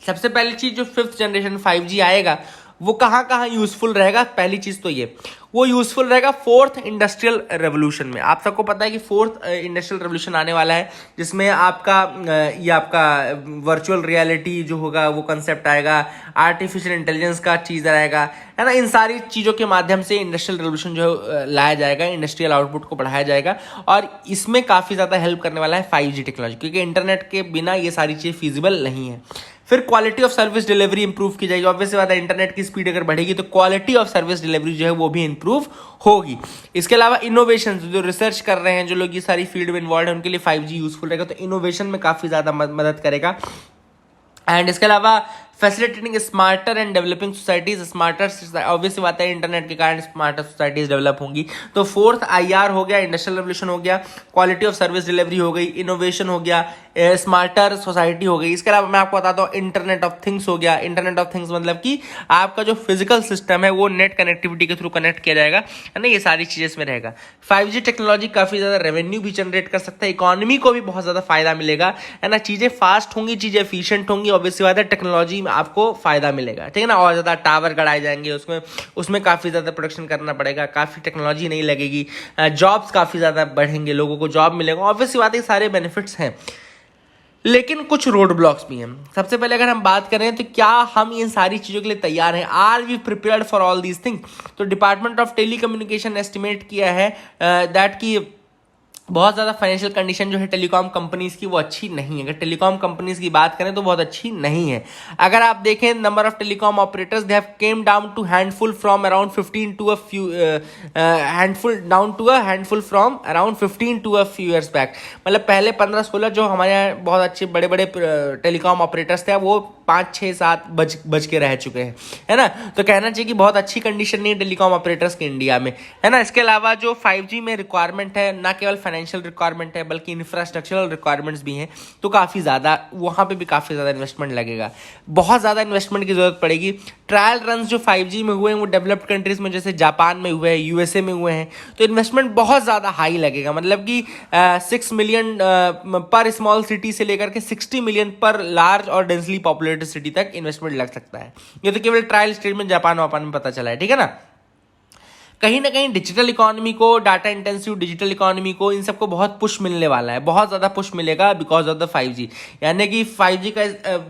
सबसे पहली चीज जो 5th जनरेशन 5G आएगा वो कहाँ कहाँ यूजफुल रहेगा, पहली चीज तो ये वो यूजफुल रहेगा 4th इंडस्ट्रियल रेवोल्यूशन में। आप सबको पता है कि 4th इंडस्ट्रियल रेवोल्यूशन आने वाला है, जिसमें आपका ये आपका वर्चुअल रियलिटी जो होगा वो कंसेप्ट आएगा, आर्टिफिशियल इंटेलिजेंस का चीज़ आएगा, है ना। इन सारी चीज़ों के माध्यम से इंडस्ट्रियल रेवोल्यूशन जो लाया जाएगा, इंडस्ट्रियल आउटपुट को बढ़ाया जाएगा, और इसमें काफ़ी ज़्यादा हेल्प करने वाला है 5G टेक्नोलॉजी, क्योंकि इंटरनेट के बिना ये सारी चीज़ें फीजिबल नहीं है। फिर quality of service delivery improve की जाएगी। ऑब्वियसली बात है इंटरनेट की स्पीड अगर बढ़ेगी तो क्वालिटी ऑफ सर्विस डिलीवरी जो है वो भी इंप्रूव होगी। इसके अलावा इनोवेशन, जो रिसर्च कर रहे हैं, जो लोग ये सारी फील्ड में इन्वॉल्व है, उनके लिए 5G यूजफुल रहेगा, तो इनोवेशन में काफ़ी ज़्यादा मदद करेगा। एंड इसके अलावा facilitating smarter and developing societies, smarter, obviously बात है इंटरनेट के कारण स्मार्टर सोसाइटीज डेवलप होंगी। तो 4th IR हो गया, इंडस्ट्रियल रेवोल्यूशन हो गया, क्वालिटी ऑफ सर्विस डिलीवरी हो गई, इनोवेशन हो गया, स्मार्टर सोसाइटी हो गई। इसके अलावा मैं आपको बताता हूँ इंटरनेट ऑफ थिंग्स हो गया। इंटरनेट ऑफ थिंग्स मतलब कि आपका जो फिजिकल सिस्टम है वो नेट कनेक्टिविटी के थ्रू कनेक्ट किया जाएगा, है ना, ये सारी चीज़ें इसमें रहेगा। 5G टेक्नोलॉजी काफ़ी ज़्यादा रेवेन्यू भी जनरेट कर सकता है, इकोनॉमी को भी बहुत ज़्यादा फायदा मिलेगा, है ना। चीज़ें फास्ट होंगी, चीज़ें एफिशिएंट होंगी, ऑब्वियसली बात है टेक्नोलॉजी में आपको फायदा मिलेगा, ठीक है ना। और ज़्यादा टावर गड़ाए जाएंगे, उसमें काफ़ी ज़्यादा प्रोडक्शन करना पड़ेगा, काफ़ी टेक्नोलॉजी नहीं लगेगी, जॉब्स काफ़ी ज़्यादा बढ़ेंगे, लोगों को जॉब मिलेगा, ऑब्वियसली बात है सारे बेनिफिट्स हैं। लेकिन कुछ रोड ब्लॉक्स भी हैं। सबसे पहले अगर हम बात करें तो क्या हम इन सारी चीज़ों के लिए तैयार हैं, are we prepared for all these things. तो department of telecommunication estimate किया है दैट की बहुत ज़्यादा फाइनेंशियल कंडीशन जो है टेलीकॉम कंपनीज की वो अच्छी नहीं है। अगर टेलीकॉम कंपनीज की बात करें तो बहुत अच्छी नहीं है। अगर आप देखें number of telecom operators they have come down to handful from around 15 to a few handful from around 15 to a few years back. मतलब पहले 15-16 जो हमारे यहाँ बहुत अच्छे बड़े बड़े टेलीकॉम ऑपरेटर्स थे वो 5-6-7 बज के रह चुके हैं, है ना। तो कहना चाहिए कि बहुत अच्छी कंडीशन नहीं है टेलीकॉम ऑपरेटर्स की इंडिया में, है ना। इसके अलावा जो 5G में रिक्वायरमेंट है, ना केवल फाइनेंशियल रिक्वायरमेंट है बल्कि इंफ्रास्ट्रक्चरल रिक्वायरमेंट्स भी हैं, तो काफ़ी ज़्यादा वहाँ पे भी काफ़ी ज़्यादा इन्वेस्टमेंट लगेगा, बहुत ज़्यादा इन्वेस्टमेंट की ज़रूरत पड़ेगी। ट्रायल रन जो 5G में हुए हैं वो डेवलप्ड कंट्रीज़ में जैसे जापान में हुए हैं, USA में हुए हैं, तो इन्वेस्टमेंट बहुत ज़्यादा हाई लगेगा। मतलब कि 6 मिलियन पर स्मॉल सिटी से लेकर के 60 मिलियन पर लार्ज और डेंसली पॉपुलेटेड सिटी तक इन्वेस्टमेंट लग सकता है। ये तो केवल ट्रायल स्टेज में जापान वापान में पता चला है, ठीक है ना। कहीं ना कहीं डिजिटल इकोनॉमी को, डाटा इंटेंसिव डिजिटल इकोनॉमी को, इन सबको बहुत पुश मिलने वाला है, बहुत ज़्यादा पुश मिलेगा बिकॉज ऑफ द 5G। यानी कि 5G का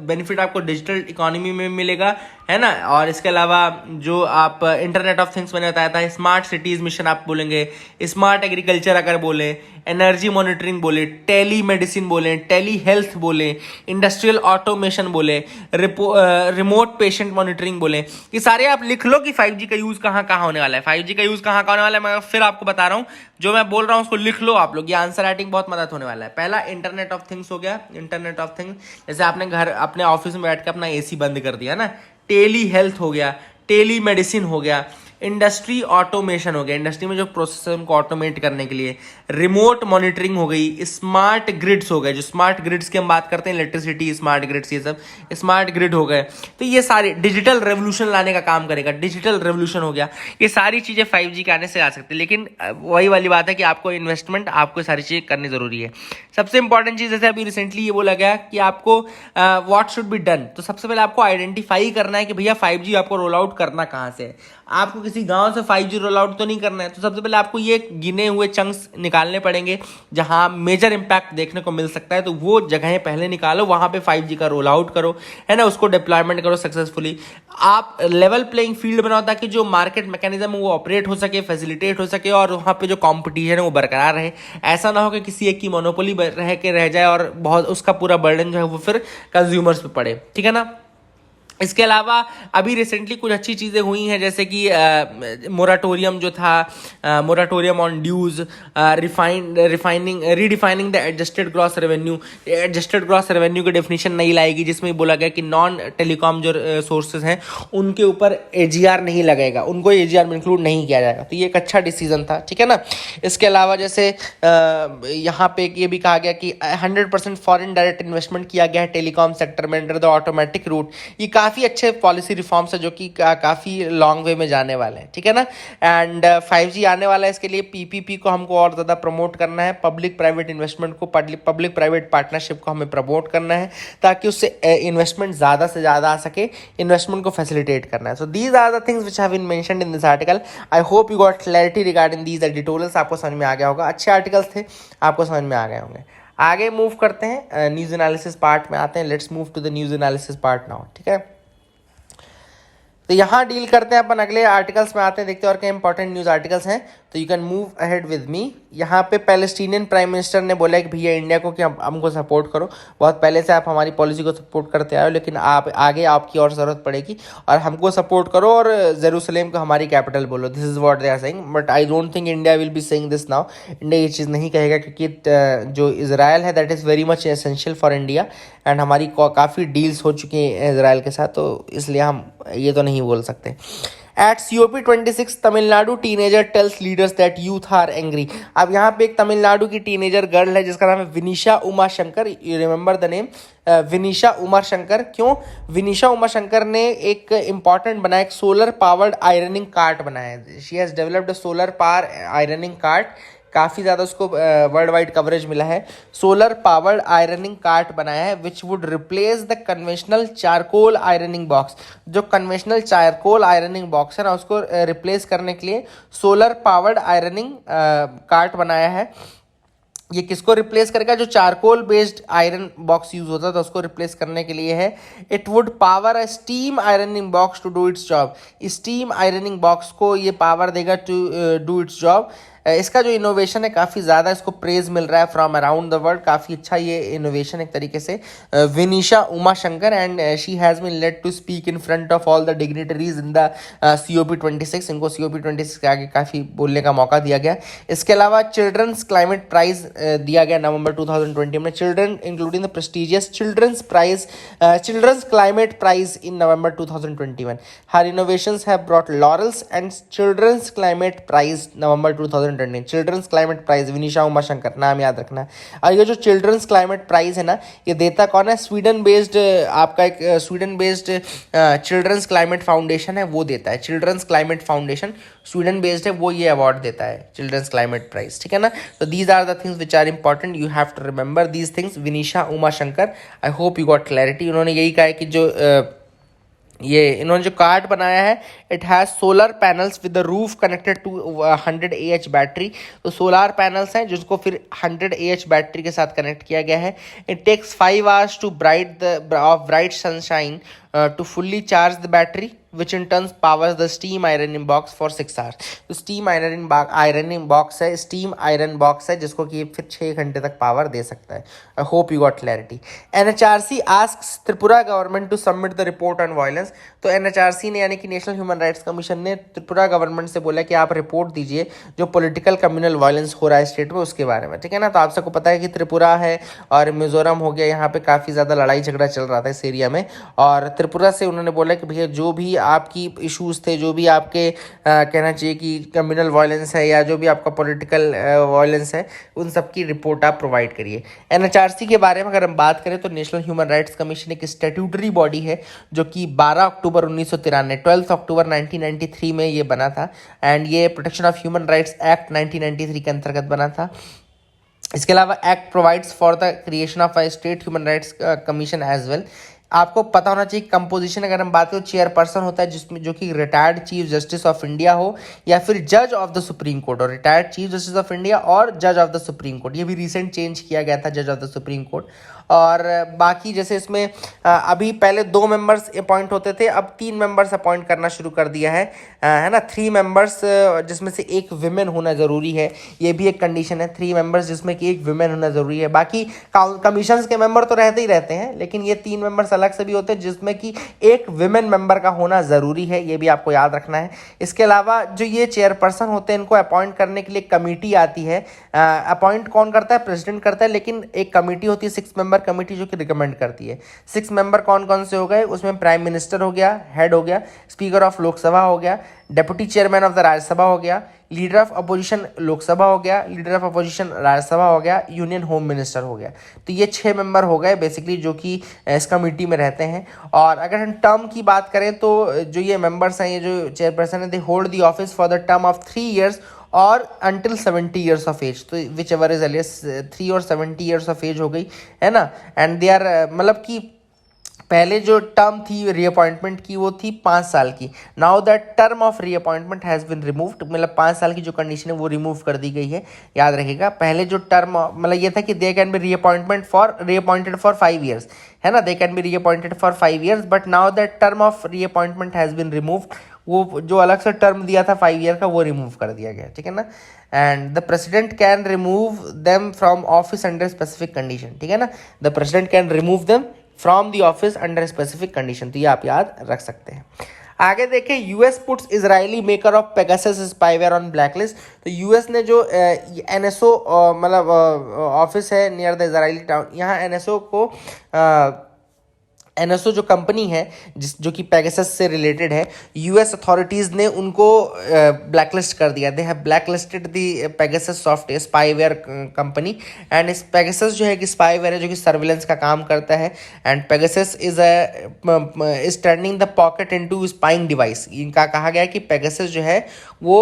बेनिफिट आपको डिजिटल इकोनॉमी में मिलेगा, है ना। और इसके अलावा जो आप इंटरनेट ऑफ थिंग्स मैंने बताया था, स्मार्ट सिटीज़ मिशन आप बोलेंगे, स्मार्ट एग्रीकल्चर अगर बोले, एनर्जी मॉनिटरिंग बोले, टेली मेडिसिन बोले, टेली हेल्थ बोले, इंडस्ट्रियल ऑटोमेशन बोले, रिमोट पेशेंट मॉनिटरिंग बोले, ये सारे आप लिख लो कि 5G का यूज़ कहाँ कहाँ होने वाला है। 5G का यूज़ कहाँ कहाँ होने वाला है मैं फिर आपको बता रहा हूँ, जो मैं बोल रहा हूँ उसको लिख लो आप लोग, ये आंसर राइटिंग बहुत मदद होने वाला है। पहला इंटरनेट ऑफ थिंग्स हो गया, इंटरनेट ऑफ थिंग्स जैसे आपने घर अपने ऑफिस में बैठ के अपना AC बंद कर दिया ना, टेली हेल्थ हो गया, टेली मेडिसिन हो गया, इंडस्ट्री ऑटोमेशन हो गया, इंडस्ट्री में जो प्रोसेस है उनको ऑटोमेट करने के लिए, रिमोट मॉनिटरिंग हो गई, स्मार्ट ग्रिड्स हो गए, जो स्मार्ट ग्रिड्स की हम बात करते हैं, इलेक्ट्रिसिटी स्मार्ट ग्रिड्स, ये सब स्मार्ट ग्रिड हो गए। तो ये सारे डिजिटल रेवोल्यूशन लाने का काम करेगा, डिजिटल रेवोल्यूशन हो गया। ये सारी चीज़ें 5G के आने से आ सकती है, लेकिन वही वाली बात है कि आपको इन्वेस्टमेंट, आपको सारी चीज़ें करनी ज़रूरी है। सबसे इंपॉर्टेंट चीज़ जैसे अभी रिसेंटली ये बोला गया कि आपको व्हाट शुड बी डन, तो सबसे पहले आपको आइडेंटिफाई करना है कि भैया 5G आपको रोल आउट करना कहाँ से है। आपको किसी गांव से 5G रोल आउट तो नहीं करना है, तो सबसे पहले आपको ये गिने हुए चंक्स निकालने पड़ेंगे जहां मेजर इंपैक्ट देखने को मिल सकता है, तो वो जगहें पहले निकालो, वहां पे 5G का रोल आउट करो, है ना, उसको डिप्लॉयमेंट करो सक्सेसफुली। आप लेवल प्लेइंग फील्ड बनाओ ताकि जो मार्केट मैकेनिज्म है वो ऑपरेट हो सके, फैसिलिटेट हो सके और वहाँ पे जो कॉम्पिटिशन है वो बरकरार रहे। ऐसा ना हो कि किसी एक की मोनोपोली रह जाए और बहुत उसका पूरा बर्डन जो है वो फिर कंज्यूमर्स पे पड़े, ठीक है ना। इसके अलावा अभी रिसेंटली कुछ अच्छी चीज़ें हुई हैं, जैसे कि मोराटोरियम जो था, moratorium on dues, redefining the adjusted gross revenue. Adjusted gross revenue की डेफिनेशन नहीं लाएगी, जिसमें बोला गया कि नॉन टेलीकॉम जो सोर्सेज हैं उनके ऊपर AGR नहीं लगेगा, उनको AGR में इंक्लूड नहीं किया जाएगा। तो ये एक अच्छा डिसीजन था, ठीक है ना। इसके अलावा जैसे यहाँ पे ये भी कहा गया कि 100% फॉरेन डायरेक्ट इन्वेस्टमेंट किया गया है टेलीकॉम सेक्टर में अंडर द ऑटोमेटिक रूट। ये काफ़ी अच्छे पॉलिसी रिफॉर्म्स है जो कि काफ़ी लॉन्ग वे में जाने वाले हैं, ठीक है ना। एंड 5G आने वाला है, इसके लिए PPP को हमको और ज़्यादा प्रमोट करना है, पब्लिक प्राइवेट इन्वेस्टमेंट को, पब्लिक प्राइवेट पार्टनरशिप को हमें प्रमोट करना है ताकि उससे इन्वेस्टमेंट ज़्यादा से ज़्यादा आ सके, इन्वेस्टमेंट को फैसिलिटेट करना है। So these are the things which have been mentioned in this article. I hope you got clarity regarding these editorials. आपको समझ में आ गया होगा, अच्छे आर्टिकल्स थे, आपको समझ में आ गए होंगे। आगे मूव करते हैं, न्यूज़ एनालिसिस पार्ट में आते हैं। Let's move to the news analysis part now, ठीक है। तो यहाँ डील करते हैं अपन, अगले आर्टिकल्स में आते हैं, देखते हैं और क्या इंपॉर्टेंट न्यूज़ आर्टिकल्स हैं। तो you can move ahead with me. यहाँ पे पैलेस्टीनियन प्राइम मिनिस्टर ने बोला कि भैया इंडिया को कि हमको सपोर्ट करो, बहुत पहले से आप हमारी पॉलिसी को सपोर्ट करते आए हो, लेकिन आप आगे आपकी और ज़रूरत पड़ेगी और हमको सपोर्ट करो और जेरूसलेम को हमारी कैपिटल बोलो। This is what they are saying, but I don't think India will be saying this now. India ये चीज़ नहीं कहेगा क्योंकि जो इजराइल है that is very much essential for India and हमारी काफ़ी डील्स हो चुकी हैं इजराइल के साथ, तो इसलिए हम ये तो नहीं बोल सकते। At COP26 Tamil Nadu teenager tells leaders that youth are angry. अब यहाँ पे एक तमिलनाडु की टीनेजर गर्ल है जिसका नाम है Vinisha Uma Shankar. You remember the name Vinisha Uma Shankar. क्यों? विनीशा उमा शंकर ने एक इम्पॉर्टेंट बनाया, एक सोलर पावर्ड आयरनिंग कार्ट बनाया है। She has developed solar power ironing cart, काफ़ी ज़्यादा उसको वर्ल्ड वाइड कवरेज मिला है। सोलर पावर्ड आयरनिंग कार्ट बनाया है which would replace the conventional charcoal ironing box. जो कन्वेंशनल चारकोल आयरनिंग बॉक्स है ना, उसको रिप्लेस करने के लिए सोलर पावर्ड आयरनिंग कार्ट बनाया है। ये किसको रिप्लेस करेगा? जो charcoal based iron box use होता था उसको रिप्लेस करने के लिए है। It would power a steam ironing box to do its job. Steam ironing box को ये पावर देगा टू डू इट्स जॉब। इसका जो इनोवेशन है काफ़ी ज़्यादा इसको प्रेज मिल रहा है फ्रॉम अराउंड द वर्ल्ड। काफ़ी अच्छा ये इनोवेशन एक तरीके से। Vinisha Uma Shankar and she has been let to speak in front of all the dignitaries in the COP26। इनको COP26 के आगे काफ़ी बोलने का मौका दिया गया। इसके अलावा चिल्ड्रंस क्लाइमेट प्राइज दिया गया नवंबर 2020 में। Children including the prestigious children's climate prize in November 2021। Her innovations have brought laurels and children's climate prize November 2020। Children's climate prize Vinisha Uma Shankar, नाम याद रखना है। और ये जो चिल्ड्रंस क्लाइमेट प्राइज है ना, ये देता कौन है? स्वीडन बेस्ड, आपका एक Sweden based children's climate foundation है, वो देता है। Children's climate foundation Sweden based है, वो ये अवार्ड देता है, चिल्ड्रंस क्लाइमेट प्राइज, ठीक है ना। तो these are the things which are important, you have to remember these things. Vinisha Uma Shankar, I hope you got clarity. उन्होंने यही कहा है कि जो ये इन्होंने जो कार्ड बनाया है, it has solar panels with the roof connected to 100 AH battery. तो सोलार पैनल्स हैं जिसको फिर 100 AH बैटरी के साथ कनेक्ट किया गया है। It takes 5 hours to bright sunshine to fully charge the battery which in turn powers the steam ironing box for 6 hours। तो स्टीम आयरनिंग बॉक्स है, स्टीम आयरन बॉक्स है जिसको कि फिर 6 घंटे तक पावर दे सकता है। I hope you got clarity. NHRC asks Tripura government to submit the report on violence. तो NHRC ने यानी कि नेशनल ह्यूमन राइट्स कमीशन ने त्रिपुरा गवर्नमेंट से बोला कि आप रिपोर्ट दीजिए जो पॉलिटिकल कम्युनल वायलेंस हो रहा है स्टेट में, उसके बारे में, ठीक है ना। तो आप सबको पता है कि त्रिपुरा है और मिजोरम हो गया, यहाँ पे काफ़ी ज़्यादा लड़ाई झगड़ा चल रहा था इस एरिया में। और त्रिपुरा से उन्होंने बोला कि भैया जो भी आपकी इश्यूज थे, जो भी आपके कहना चाहिए कि कम्युनल वायलेंस है या जो भी आपका पॉलिटिकल वायलेंस है, उन सब की रिपोर्ट आप प्रोवाइड करिए। NHRC के बारे में अगर हम बात करें तो नेशनल ह्यूमन राइट्स कमीशन एक स्टैट्यूटरी बॉडी है जो कि 12 अक्टूबर 1993 12 अक्टूबर 1993 में ये बना था। एंड ये protection of human rights act 1993 के अंतर्गत बना था। इसके अलावा act provides for the creation of a state human rights commission as well. आपको पता होना चाहिए कंपोजिशन, अगर हम बात करें, चेयरपर्सन होता है जिसमें जो कि retired chief justice of India हो या फिर जज ऑफ द सुप्रीम कोर्ट, और retired chief justice of India और जज ऑफ द सुप्रीम कोर्ट, ये भी रिसेंट चेंज किया गया था, जज ऑफ द सुप्रीम कोर्ट। और बाकी जैसे इसमें अभी पहले 2 मेंबर्स अपॉइंट होते थे, अब 3 मेंबर्स अपॉइंट करना शुरू कर दिया है ना। 3 मेंबर्स जिसमें से एक विमेन होना ज़रूरी है, ये भी एक कंडीशन है। 3 मेंबर्स जिसमें कि एक विमेन होना ज़रूरी है। बाकी कमीशंस के मेंबर तो रहते ही रहते हैं, लेकिन ये 3 मेंबर्स अलग से भी होते हैं जिसमें कि एक विमेन मेंबर का होना ज़रूरी है, ये भी आपको याद रखना है। इसके अलावा जो ये चेयरपर्सन होते हैं, इनको अपॉइंट करने के लिए कमेटी आती है। अपॉइंट कौन करता है? प्रेसिडेंट करता है, लेकिन एक कमेटी होती है 6 मेंबर कमेटी जो कि रिकमेंड करती है। 6 मेंबर कौन कौन से हो गए? उसमें प्राइम मिनिस्टर हो गया, हेड हो गया, स्पीकर ऑफ लोकसभा हो गया, deputy chairman of the Rajya Sabha हो गया, लीडर ऑफ अपोजिशन लोकसभा हो गया, लीडर ऑफ अपोजिशन राज्यसभा हो गया, यूनियन होम मिनिस्टर हो गया। तो ये 6 मेंबर हो गए बेसिकली जो कि इस कमेटी में रहते हैं। और अगर हम टर्म की बात करें तो जो ये मेंबर्स हैं, ये जो चेयरपर्सन है, they hold the office for the term of 3 years और अंटिल 70 years ऑफ एज। तो विच एवर इज अर्लिएस्ट 3 और 70 years ऑफ एज हो गई है ना। एंड दे आर मतलब कि पहले जो टर्म थी रीअपॉइंटमेंट की वो थी 5 साल की। Now that term of reappointment has been removed, मतलब 5 साल की जो कंडीशन है वो रिमूव कर दी गई है। याद रखिएगा, पहले जो टर्म मतलब ये था कि they can be reappointed for 5 years, है ना। They can be reappointed for 5 years, but now that term of reappointment has been removed. वो जो अलग से टर्म दिया था 5 year का, वो रिमूव कर दिया गया, ठीक है ना। And the president can remove them from office under specific condition, ठीक है ना। The president can remove them from the office under specific condition, तो ये आप याद रख सकते हैं। आगे देखें, US puts Israeli maker of Pegasus spyware on blacklist. तो यूएस ने जो NSO मतलब ऑफिस है नियर द इजरायली टाउन, यहाँ NSO जो कंपनी है जो कि पेगासस से रिलेटेड है, यूएस अथॉरिटीज़ ने उनको ब्लैकलिस्ट कर दिया। They have blacklisted the Pegasus software spyware company. And इस पेगासस जो है कि स्पाईवेयर है जो कि सर्विलेंस का काम करता है। And Pegasus is turning the pocket into spying device. इनका कहा गया है कि पेगासस जो है वो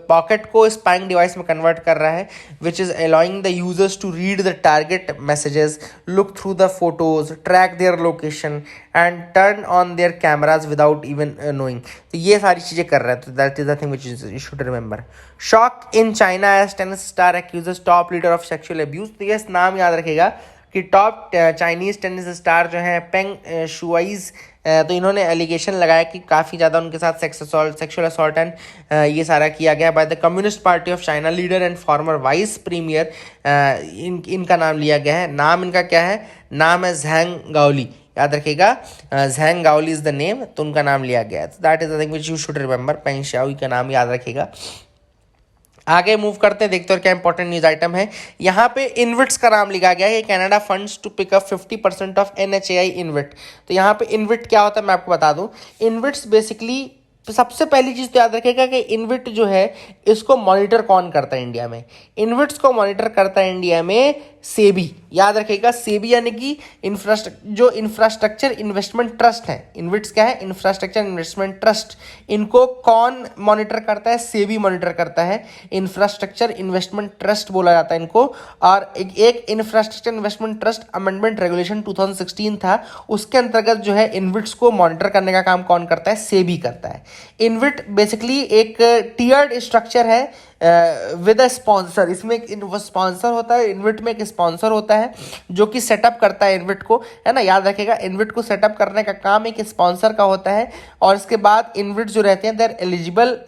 पॉकेट को स्पाइंग डिवाइस में कन्वर्ट कर रहा है, which is allowing the users to read the target messages, look through the photos, track their location and turn on their cameras without even knowing. तो ये सारी चीज़ें कर रहा है। तो that is the thing which you should remember. Shock in China as tennis star accuses top leader of sexual abuse. तो ये नाम याद रखेगा, कि टॉप चाइनीज़ टेनिस स्टार जो हैं पेंग शुआइज, तो इन्होंने एलिगेशन लगाया कि काफ़ी ज़्यादा उनके साथ सेक्सुअल असॉल्ट एंड ये सारा किया गया by the communist party of China leader and farmer vice premier. इनका नाम लिया गया है। नाम इनका क्या है? नाम है झैंग गाओली, याद रखिएगा, Zhang Gaoli is the name, तो उनका नाम लिया गया है। तो that is the thing which you should remember, Peng Shuai का नाम याद रखिएगा। आगे मूव करते हैं, देखते हैं क्या इंपॉर्टेंट न्यूज आइटम है। यहाँ पे इनविट्स का नाम लिखा गया है कि Canada funds to pick up 50% of NHAI InvIT. तो यहाँ पे इनविट क्या होता है मैं आपको बता दूं। इनविट्स बेसिकली, सबसे पहली चीज़ तो याद रखिएगा कि इनविट जो है इसको मॉनिटर कौन करता है इंडिया में? इनविट्स को मॉनिटर करता है इंडिया में सेबी, याद रखिएगा। सेबी यानी कि इंफ्रास्ट्रक्चर इन्वेस्टमेंट ट्रस्ट है। इनविट्स क्या है? Infrastructure investment trust. इनको कौन मॉनिटर करता है? सेबी मॉनिटर करता है। इंफ्रास्ट्रक्चर इन्वेस्टमेंट ट्रस्ट बोला जाता है इनको। और एक infrastructure investment trust amendment regulation 2016 था, उसके अंतर्गत जो है इनविट्स को मॉनिटर करने का काम कौन करता है? सेबी करता है। इनविट बेसिकली एक टियर्ड स्ट्रक्चर है विद अ स्पॉन्सर। इसमें एक स्पॉन्सर होता है, इनविट में एक स्पॉन्सर होता है जो कि सेटअप करता है इनविट को, है ना, याद रखिएगा। इनविट को सेटअप करने का काम एक स्पॉन्सर का होता है। और इसके बाद इनविट जो रहते हैं देयर एलिजिबल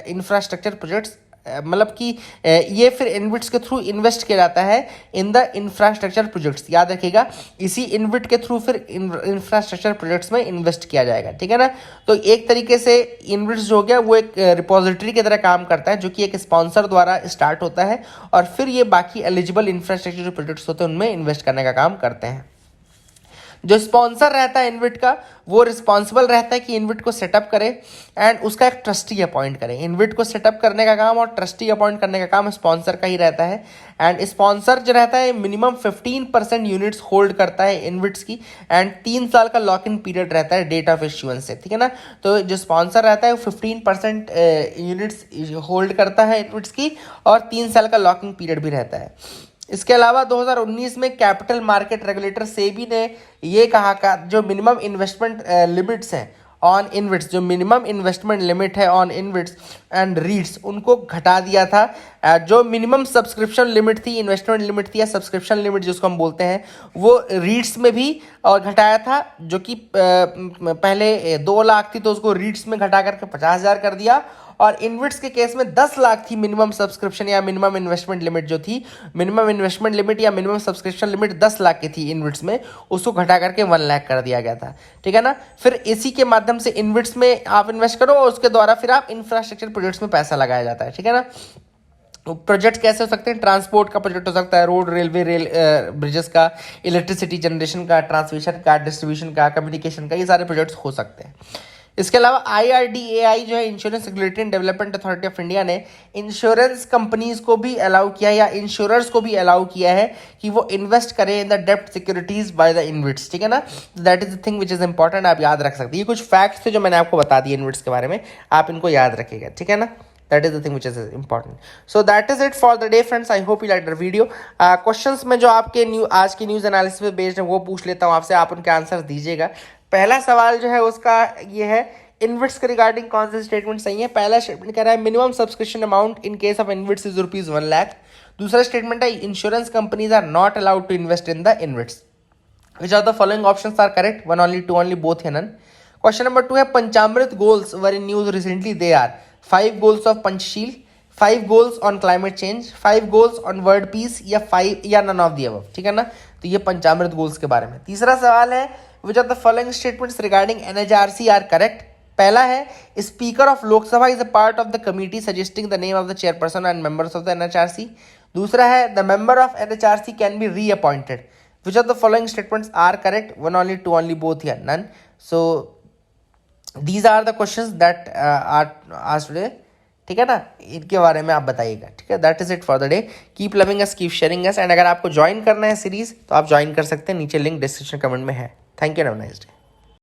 इंफ्रास्ट्रक्चर प्रोजेक्ट्स, मतलब कि ये फिर इनविट्स के थ्रू इन्वेस्ट किया जाता है इन द इंफ्रास्ट्रक्चर प्रोजेक्ट्स, याद रखिएगा। इसी इनविट के थ्रू फिर इंफ्रास्ट्रक्चर प्रोजेक्ट्स में इन्वेस्ट किया जाएगा, ठीक है ना। तो एक तरीके से इनविट्स जो हो गया वो एक रिपोजिटरी की तरह काम करता है, जो कि एक स्पॉन्सर द्वारा स्टार्ट होता है और फिर ये बाकी एलिजिबल इंफ्रास्ट्रक्चर जो प्रोजेक्ट्स होते हैं उनमें इन्वेस्ट करने का काम करते हैं। जो स्पॉन्सर रहता है इनविट का, वो रिस्पॉन्सिबल रहता है कि इनविट को सेटअप करे एंड उसका एक ट्रस्टी अपॉइंट करे। इनविट को सेटअप करने का काम और ट्रस्टी अपॉइंट करने का काम स्पॉन्सर का ही रहता है। एंड स्पॉन्सर जो रहता है मिनिमम 15% यूनिट्स होल्ड करता है इनविट्स की, एंड 3 साल का लॉक इन पीरियड रहता है डेट ऑफ इश्यूएंस से, ठीक है ना। तो जो स्पॉन्सर रहता है वो 15% यूनिट्स होल्ड करता है इनविट्स की और 3 साल का लॉक इन पीरियड भी रहता है। इसके अलावा 2019 में कैपिटल मार्केट रेगुलेटर सेबी ने ये कहा का जो मिनिमम इन्वेस्टमेंट लिमिट्स हैं ऑन इनविट्स, जो मिनिमम इन्वेस्टमेंट लिमिट है ऑन इनविट्स एंड रीट्स, उनको घटा दिया था। जो मिनिमम सब्सक्रिप्शन लिमिट थी, इन्वेस्टमेंट लिमिट थी या सब्सक्रिप्शन लिमिट जिसको हम बोलते हैं, वो रीट्स में भी और घटाया था। जो कि पहले 2 लाख थी तो उसको रीट्स में घटा करके 50,000 कर दिया। और इनविट्स के केस में 10 लाख थी मिनिमम सब्सक्रिप्शन या मिनिमम इन्वेस्टमेंट लिमिट जो थी। मिनिमम इन्वेस्टमेंट लिमिट या मिनिमम सब्सक्रिप्शन लिमिट 10 लाख की थी इनविट्स में, उसको घटा करके 1 लाख कर दिया गया था, ठीक है ना। फिर इसी के माध्यम से इनविट्स में आप इन्वेस्ट करो और उसके द्वारा फिर आप इंफ्रास्ट्रक्चर प्रोजेक्ट्स में पैसा लगाया जाता है, ठीक है ना। प्रोजेक्ट कैसे हो सकते हैं? ट्रांसपोर्ट का प्रोजेक्ट हो सकता है, रोड, रेलवे, ब्रिजेस का, इलेक्ट्रिसिटी जनरेशन का, ट्रांसमिशन का, डिस्ट्रीब्यूशन का, कम्युनिकेशन का, ये सारे प्रोजेक्ट्स हो सकते हैं। इसके अलावा IRDAI जो है insurance regulatory and development authority of India ने इंश्योरेंस कंपनीज को भी अलाउ किया या इंश्योरर्स को भी अलाउ किया है कि वो इन्वेस्ट करें इन द डेप्ट सिक्योरिटीज बाय द इनविट्स, ठीक है ना। That is the thing which is important, आप याद रख सकते हैं। ये कुछ फैक्ट्स थे जो मैंने आपको बता दिए इनविट्स के बारे में, आप इनको याद रखिएगा, ठीक है ना। That is the thing which is important. So that is it for the day, friends. I hope you liked the video. Questions में जो आपके आज की न्यूज़ एनालिसिस पे बेस्ड है वो पूछ लेता हूँ आपसे, आप उनके आंसर दीजिएगा। पहला सवाल जो है उसका ये है, इनविट्स के रिगार्डिंग कौन से स्टेटमेंट सही है? पहला स्टेटमेंट कह रहा है minimum subscription amount in case of InvITs is ₹1 lakh. दूसरा स्टेटमेंट है insurance companies are not allowed to invest in the InvITs. Which are the following options are correct? 1 only, 2 only, both है none. Question number 2 है Panchamrit goals were in news recently, they are 5 goals of Panchsheel, 5 goals on climate change, 5 goals on world peace या 5 या none of the above, ठीक है ना। तो ये पंचामृत goals के बारे में। तीसरा सवाल है which are the following statements regarding NHRC are correct? पहला है speaker of Lok Sabha is a part of the committee suggesting the name of the chairperson and members of the NHRC। दूसरा है the member of NHRC can be reappointed. Which are the following statements are correct? 1 only, 2 only, both या none. So these are the questions that are asked today, ठीक है ना। इनके बारे में आप बताइएगा, ठीक है। That is it for the day. Keep loving us, keep sharing us, and अगर आपको ज्वाइन करना है सीरीज तो आप ज्वाइन कर सकते हैं, नीचे लिंक डिस्क्रिप्शन कमेंट में है। Thank you, have a nice day.